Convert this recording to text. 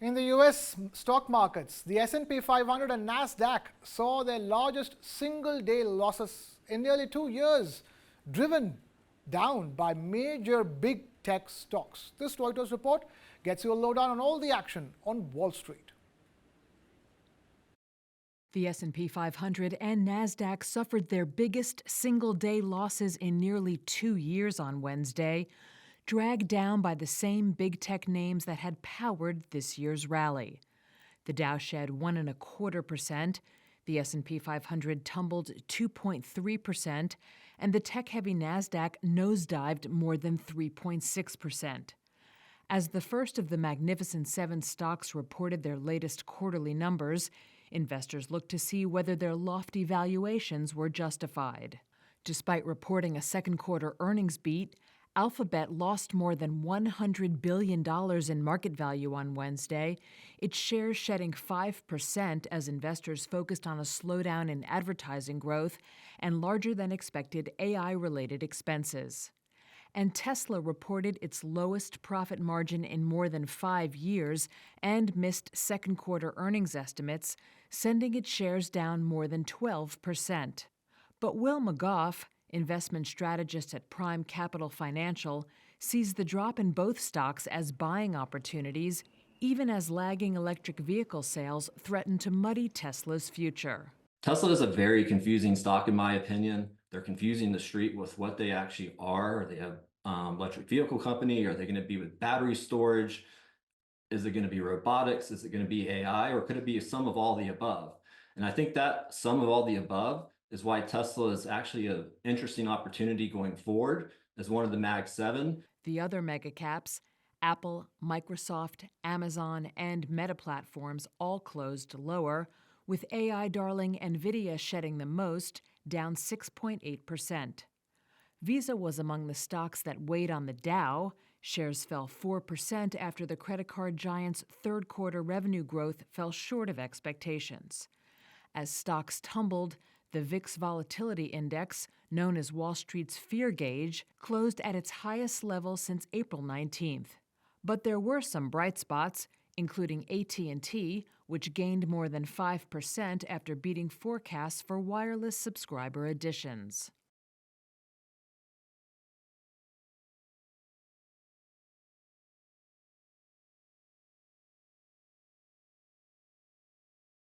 In the US stock markets, the S&P 500 and Nasdaq saw their largest single-day losses in nearly 2 years, driven down by major big tech stocks. This Reuters report gets you a lowdown on all the action on Wall Street. The S&P 500 and Nasdaq suffered their biggest single-day losses in nearly 2 years on Wednesday, dragged down by the same big tech names that had powered this year's rally. The Dow shed 1.25%, the S&P 500 tumbled 2.3%, and the tech-heavy Nasdaq nosedived more than 3.6%. As the first of the Magnificent Seven stocks reported their latest quarterly numbers, investors looked to see whether their lofty valuations were justified. Despite reporting a second-quarter earnings beat, Alphabet lost more than $100 billion in market value on Wednesday, its shares shedding 5% as investors focused on a slowdown in advertising growth and larger-than-expected AI-related expenses. And Tesla reported its lowest profit margin in more than 5 years and missed second-quarter earnings estimates, sending its shares down more than 12%. But Will McGough, investment strategist at Prime Capital Financial, sees the drop in both stocks as buying opportunities, even as lagging electric vehicle sales threaten to muddy Tesla's future. Tesla is a very confusing stock, in my opinion. They're confusing the street with what they actually are. Are they an electric vehicle company? Are they going to be with battery storage? Is it going to be robotics? Is it going to be AI? Or could it be some of all the above? And I think that some of all the above is why Tesla is actually an interesting opportunity going forward as one of the Mag 7. The other megacaps, Apple, Microsoft, Amazon, and Meta platforms all closed lower, with AI darling NVIDIA shedding the most, down 6.8%. Visa was among the stocks that weighed on the Dow. Shares fell 4% after the credit card giant's third-quarter revenue growth fell short of expectations. As stocks tumbled, the VIX Volatility Index, known as Wall Street's fear gauge, closed at its highest level since April 19th. But there were some bright spots, including AT&T, which gained more than 5% after beating forecasts for wireless subscriber additions.